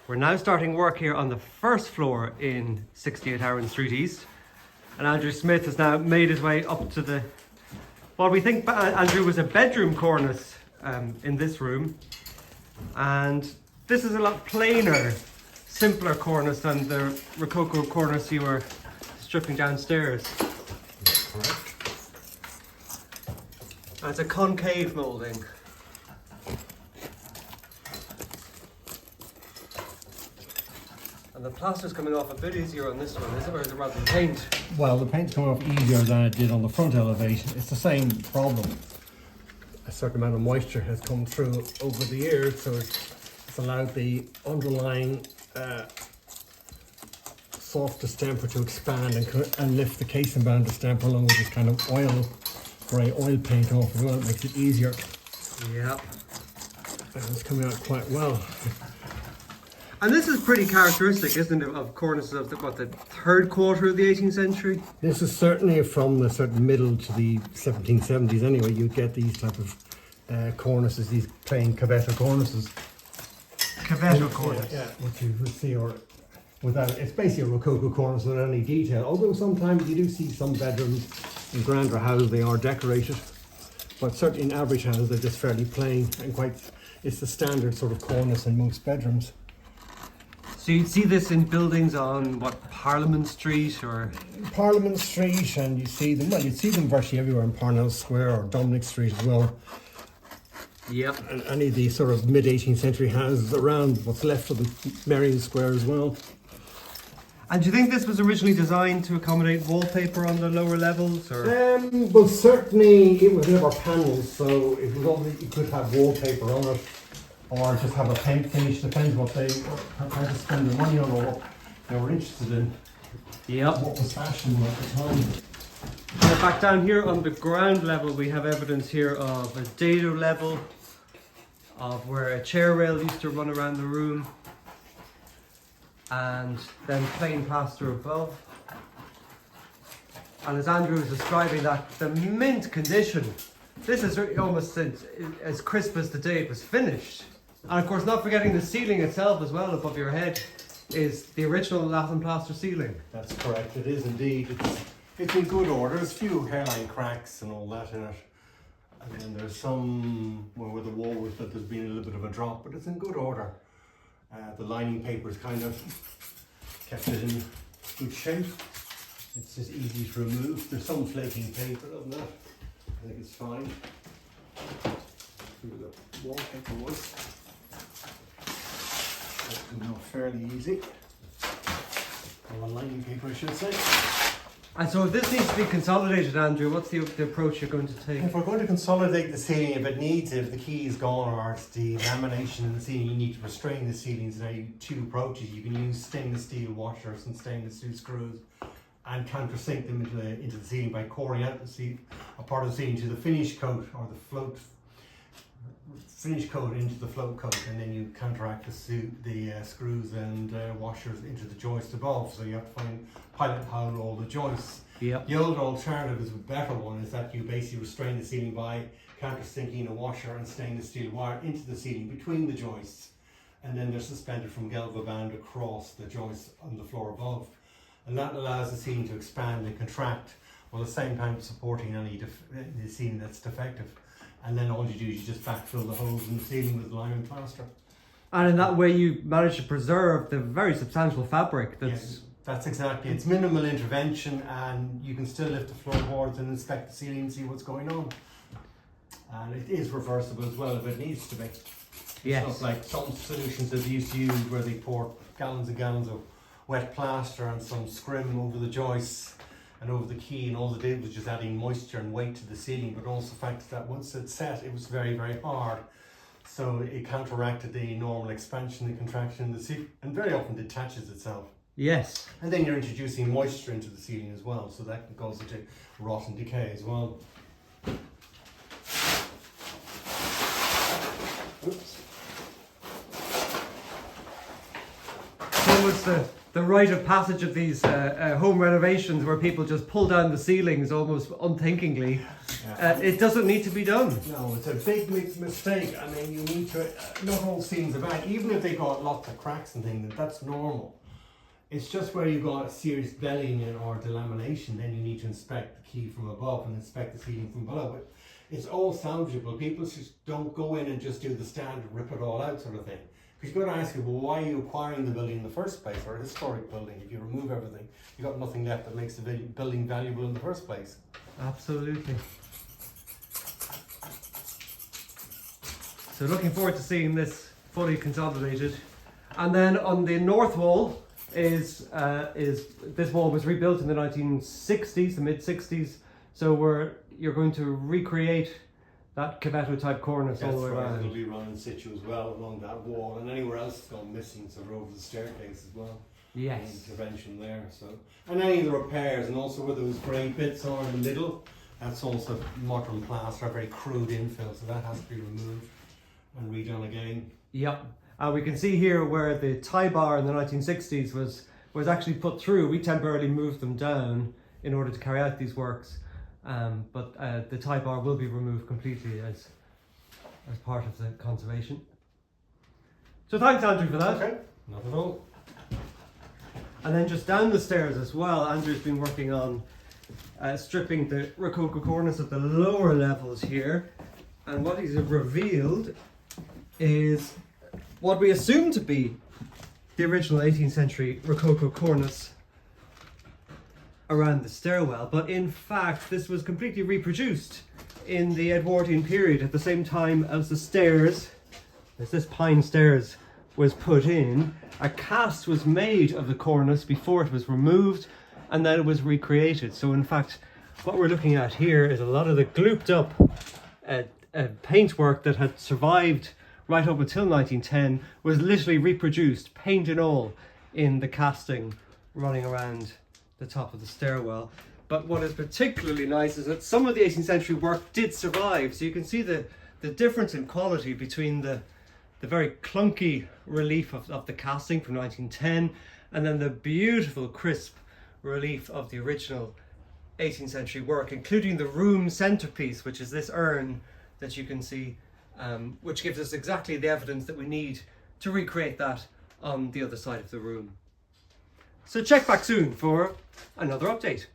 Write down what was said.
We're now starting work here on the first floor in 68 Arran Street East. And Andrew Smith has now made his way up to the, what we think, Andrew, was a bedroom cornice in this room. And this is a lot plainer, simpler cornice than the Rococo cornice you were stripping downstairs. That's correct. And it's a concave moulding. And the plaster's coming off a bit easier on this one, is it? Or is it rather than paint? Well, the paint's coming off easier than it did on the front elevation. It's the same problem. A certain amount of moisture has come through over the years, so it's allowed the underlying soft distemper to expand and lift the casing band distemper along with this kind of grey oil paint off as well. It makes it easier. Yeah. And it's coming out quite well. And this is pretty characteristic, isn't it, of cornices of the third quarter of the 18th century? This is certainly from the certain middle to the 1770s anyway. You get these type of cornices, these plain cavetto cornices. Cavetto cornice. Yeah, which you would see, or without, it's basically a Rococo cornice without any detail. Although sometimes you do see some bedrooms in grander houses, they are decorated. But certainly in average houses, they're just fairly plain and quite, it's the standard sort of cornice in most bedrooms. So you'd see this in buildings on, what, Parliament Street or? Parliament Street, and you see them, well, you'd see them virtually everywhere in Parnell Square or Dominic Street as well. Yep. And any of these sort of mid-18th century houses around what's left of the Merrion Square as well. And do you think this was originally designed to accommodate wallpaper on the lower levels, or? Well, certainly it was never panels, so it was only, you could have wallpaper on it, or just have a paint finish, depends what they were prepared to spend their money on or what they were interested in. Yep. What was fashionable at the time. And back down here on the ground level, we have evidence here of a dado level, of where a chair rail used to run around the room, and then plain plaster above. And as Andrew was describing that, the mint condition, this is almost as crisp as the day it was finished. And of course, not forgetting the ceiling itself as well above your head is the original lath and plaster ceiling. That's correct, it is indeed. It's in good order. There's a few hairline cracks and all that in it. And then there's some where the wall was that there's been a little bit of a drop, but it's in good order. The lining paper's kind of kept it in good shape. It's just easy to remove. There's some flaking paper on that. I think it's fine. See where the wallpaper was. That's coming out fairly easy. Or lining paper, I should say. And so if this needs to be consolidated, Andrew, what's the approach you're going to take? If we're going to consolidate the ceiling, if it needs it, if the key is gone or it's the lamination in the ceiling, you need to restrain the ceilings. There are two approaches. You can use stainless steel washers and stainless steel screws and countersink them into the ceiling by coring out a part of the ceiling to the finish coat or the finish coat into the float coat, and then you counteract the screws and washers into the joist above. So you have to pilot how all the joists. Yep. The older alternative is a better one, is that you basically restrain the ceiling by countersinking a washer and stainless steel wire into the ceiling between the joists, and then they're suspended from Galvaband across the joists on the floor above, and that allows the ceiling to expand and contract while at the same time supporting the ceiling that's defective. And then all you do is you just backfill the holes in the ceiling with lime and plaster. And in that way you manage to preserve the very substantial fabric that's... Yes, that's exactly. It's minimal intervention, and you can still lift the floorboards and inspect the ceiling and see what's going on. And it is reversible as well if it needs to be. Yes. It's not like some solutions that they used to use where they pour gallons and gallons of wet plaster and some scrim over the joists and over the key, and all they did was just adding moisture and weight to the ceiling, but also the fact that once it's set, it was very, very hard. So it counteracted the normal expansion and contraction in the ceiling, and very often detaches itself. Yes. And then you're introducing moisture into the ceiling as well, so that can cause it to rot and decay as well. Oops. So was the rite of passage of these home renovations where people just pull down the ceilings almost unthinkingly. It doesn't need to be done. No, it's a big mistake. I mean, you need to, not all ceilings are bad, even if they got lots of cracks and things, that's normal. It's just where you've got a serious belling in or delamination, then you need to inspect the key from above and inspect the ceiling from below. But it's all salvageable. People just don't go in and just do the standard, rip it all out sort of thing. Because you've got to ask you, well, why are you acquiring the building in the first place, or a historic building? If you remove everything, you've got nothing left that makes the building valuable in the first place. Absolutely. So looking forward to seeing this fully consolidated. And then on the north wall is this wall was rebuilt in the 1960s, the mid 60s. So you're going to recreate that Cavetto type cornice all the way around. It'll be run in situ as well along that wall, and anywhere else that's gone missing, so over the staircase as well. Yes. Intervention there. So, and any of the repairs, and also where those grey bits are in the middle, that's also modern plaster, very crude infill, so that has to be removed and redone again. Yep. We can see here where the tie bar in the 1960s was actually put through. We temporarily moved them down in order to carry out these works. But the tie bar will be removed completely as part of the conservation. So thanks, Andrew, for that. Okay, not at all. And then just down the stairs as well, Andrew's been working on stripping the Rococo cornice at the lower levels here. And what he's revealed is what we assume to be the original 18th century Rococo cornice around the stairwell, but in fact this was completely reproduced in the Edwardian period at the same time as the stairs, as this pine stairs was put in. A cast was made of the cornice before it was removed, and then it was recreated. So in fact what we're looking at here is a lot of the glooped up paintwork that had survived right up until 1910 was literally reproduced, paint and all, in the casting running around the top of the stairwell. But what is particularly nice is that some of the 18th century work did survive. So you can see the difference in quality between the very clunky relief of the casting from 1910 and then the beautiful crisp relief of the original 18th century work, including the room centerpiece, which is this urn that you can see, which gives us exactly the evidence that we need to recreate that on the other side of the room. So check back soon for another update.